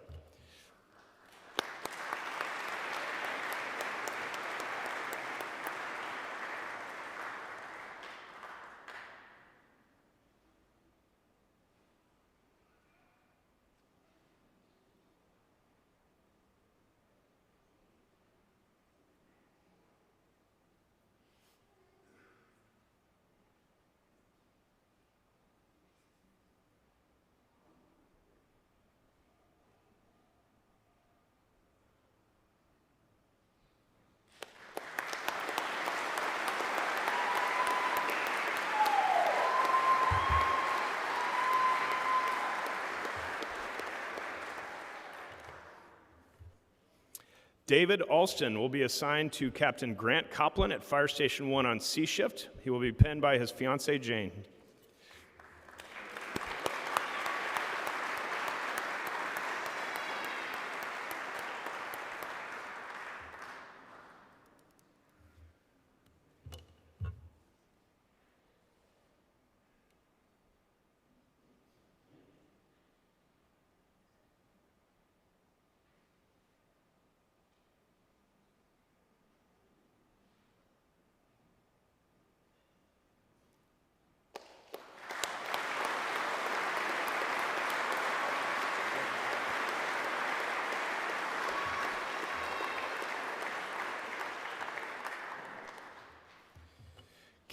David Alston will be assigned to Captain Grant Copland at Fire Station 1 on C shift. He will be pinned by his fiancée, Jane.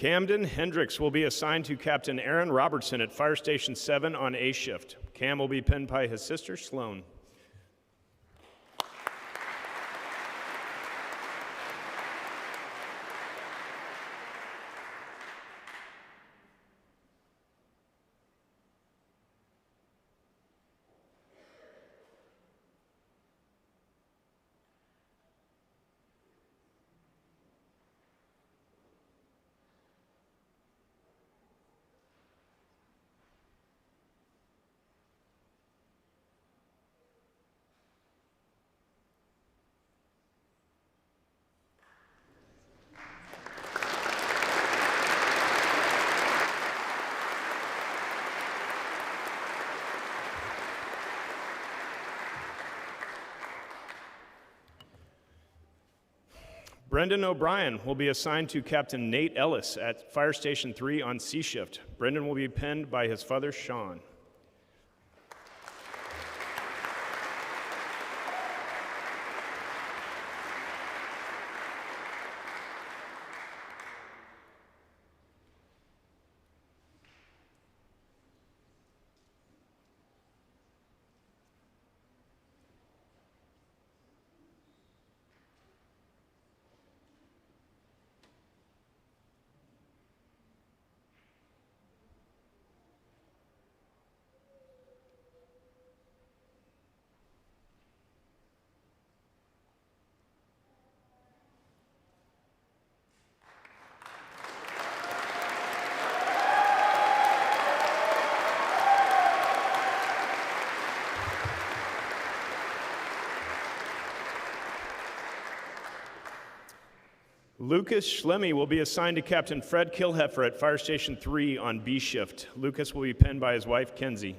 Camden Hendricks will be assigned to Captain Aaron Robertson at Fire Station 7 on A shift. Cam will be pinned by his sister, Sloan. Brendan O'Brien will be assigned to Captain Nate Ellis at Fire Station 3 on C shift. Brendan will be penned by his father, Sean. Lucas Schlemme will be assigned to Captain Fred Kilheffer at Fire Station 3 on B shift. Lucas will be penned by his wife, Kenzie.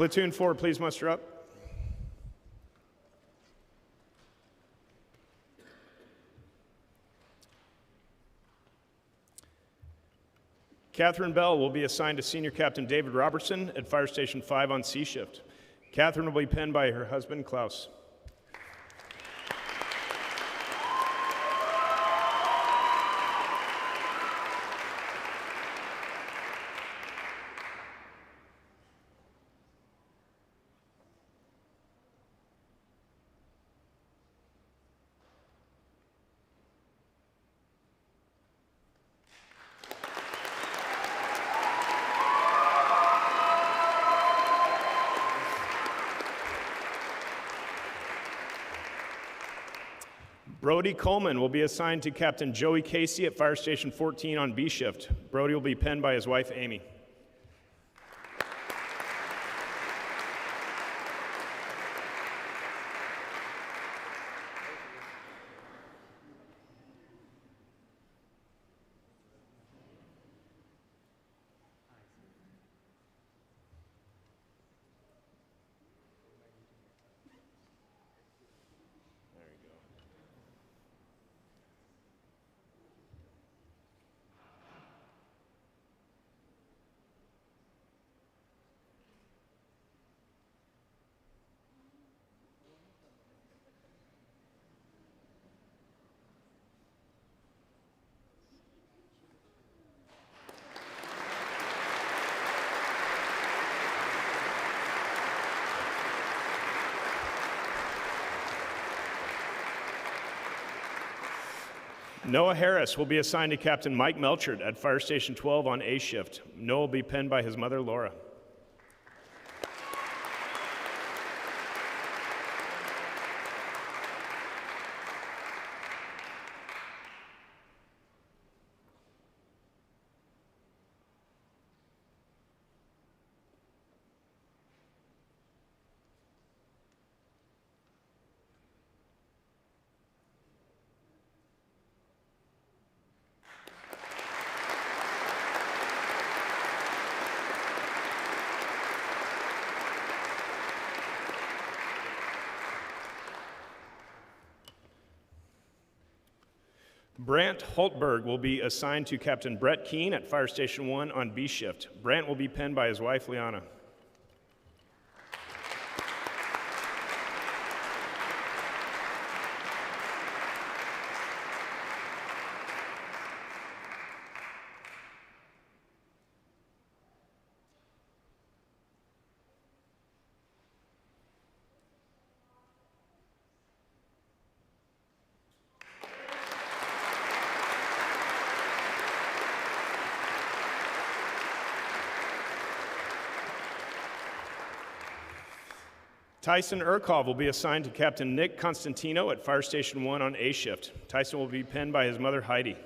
Platoon 4, please muster up. Catherine Bell will be assigned to Senior Captain David Robertson at Fire Station 5 on C shift. Catherine will be penned by her husband, Klaus. Brody Coleman will be assigned to Captain Joey Casey at Fire Station 14 on B shift. Brody will be penned by his wife, Amy. Noah Harris will be assigned to Captain Mike Melchert at Fire Station 12 on A shift. Noah will be penned by his mother, Laura. Brant Holtberg will be assigned to Captain Brett Keene at Fire Station 1 on B shift. Brant will be penned by his wife, Liana. Tyson Urkov will be assigned to Captain Nick Constantino at Fire Station 1 on A shift. Tyson will be penned by his mother, Heidi.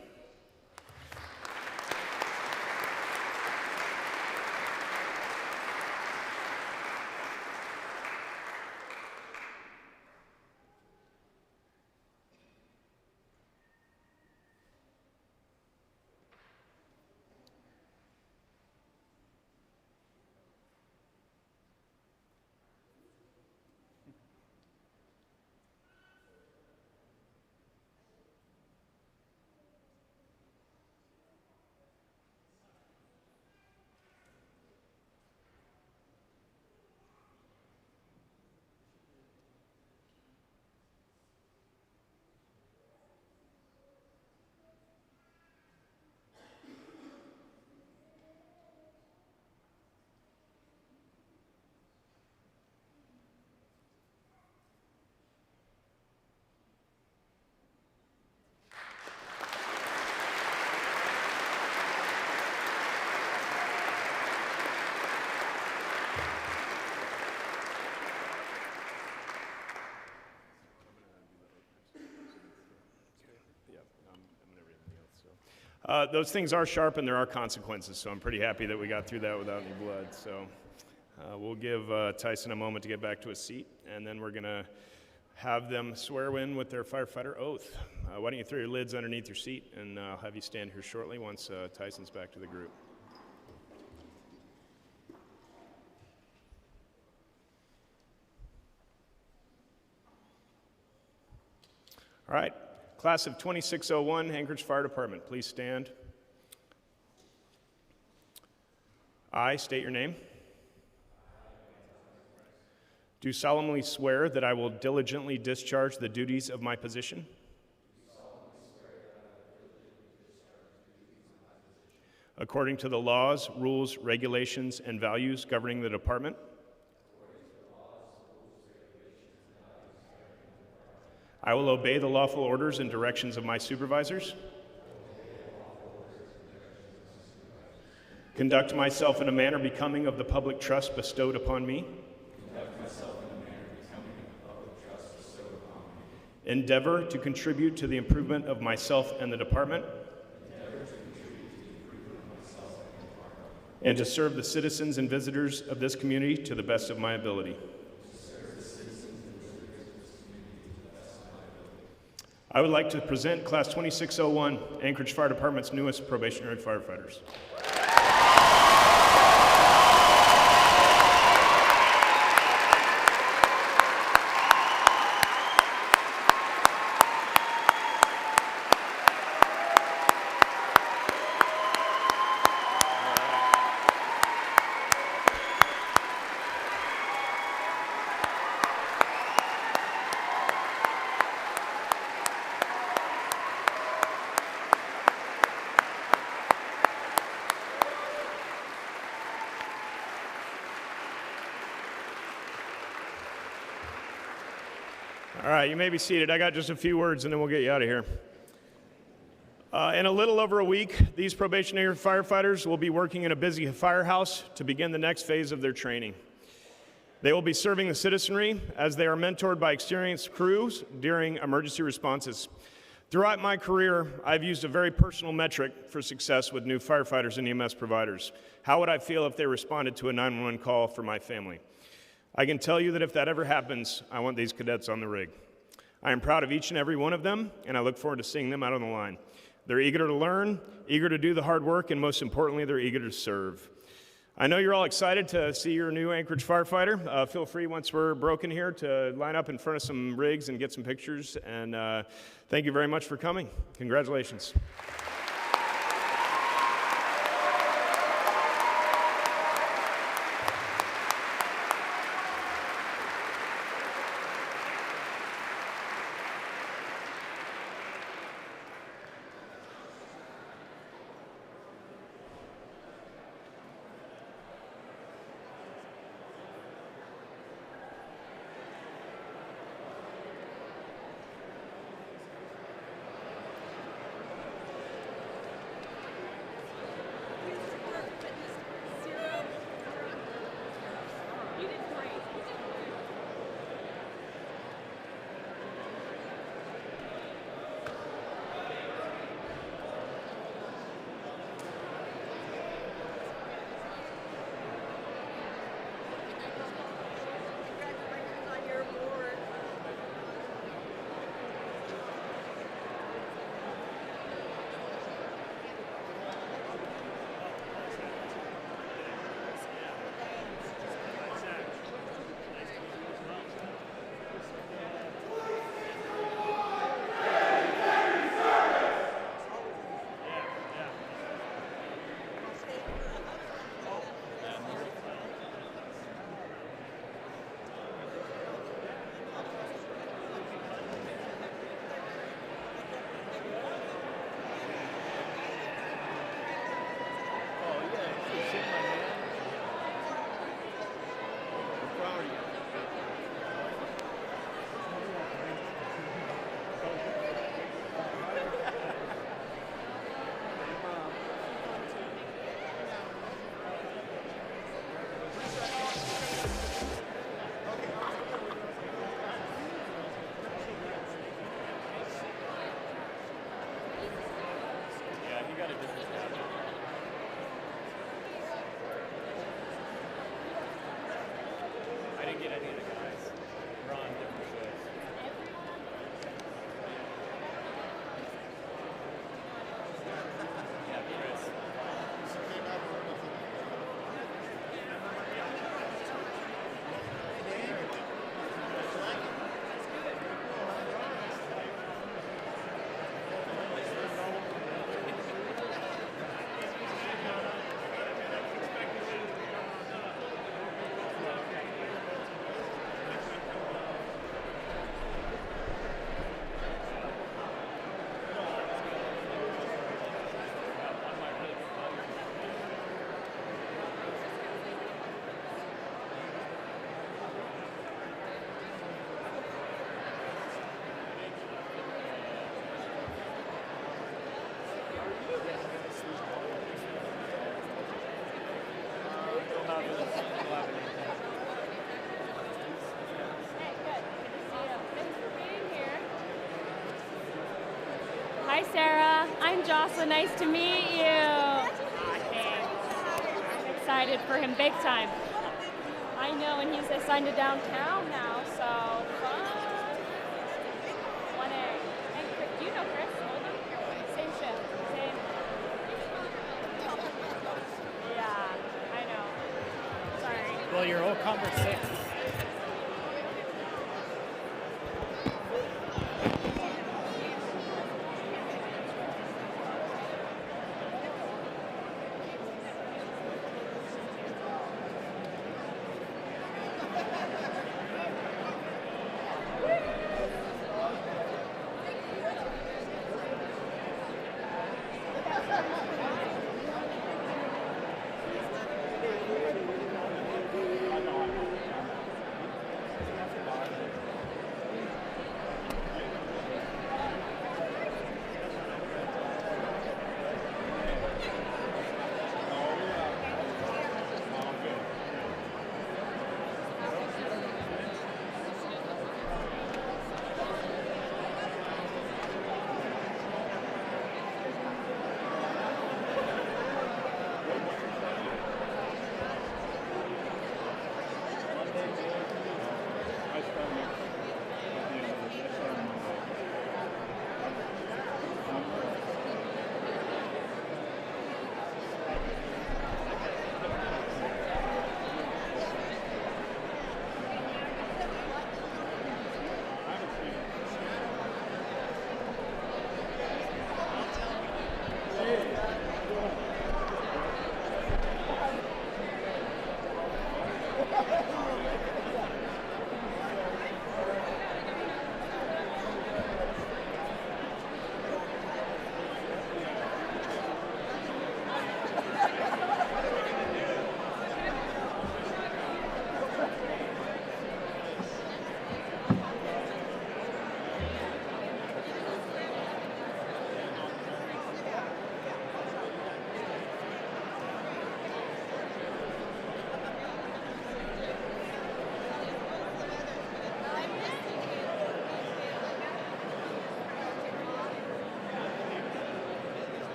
Those things are sharp and there are consequences, so I'm pretty happy that we got through that without any blood. So we'll give Tyson a moment to get back to his seat, and then we're going to have them swear in with their firefighter oath. Why don't you throw your lids underneath your seat, and I'll have you stand here shortly once Tyson's back to the group. All right. Class of 2601, Anchorage Fire Department, please stand. I state your name. Do solemnly swear that I will diligently discharge the duties of my position. According to the laws, rules, regulations, and values governing the department. I will obey the lawful orders and directions of my supervisors. Conduct myself in a manner becoming of the public trust bestowed upon me. Endeavor to contribute to the improvement of myself and the department. And to serve the citizens and visitors of this community to the best of my ability. I would like to present Class 2601, Anchorage Fire Department's newest probationary firefighters. All right, you may be seated. I got just a few words and then we'll get you out of here. In a little over a week, these probationary firefighters will be working in a busy firehouse to begin the next phase of their training. They will be serving the citizenry as they are mentored by experienced crews during emergency responses. Throughout my career, I've used a very personal metric for success with new firefighters and EMS providers. How would I feel if they responded to a 911 call for my family? I can tell you that if that ever happens, I want these cadets on the rig. I am proud of each and every one of them, and I look forward to seeing them out on the line. They're eager to learn, eager to do the hard work, and most importantly, they're eager to serve. I know you're all excited to see your new Anchorage firefighter. Feel free, once we're broken here, to line up in front of some rigs and get some pictures. And thank you very much for coming. Congratulations. can't get any of the guys. We're on different shifts. Yeah, Chris. Hi, Sarah. I'm Jocelyn. Nice to meet you. I'm excited for him big time. I know, and he's assigned to downtown now, so fun. 1A. And do you know Chris? Same shift. Same. Yeah, I know. Sorry. Well, your whole conversation.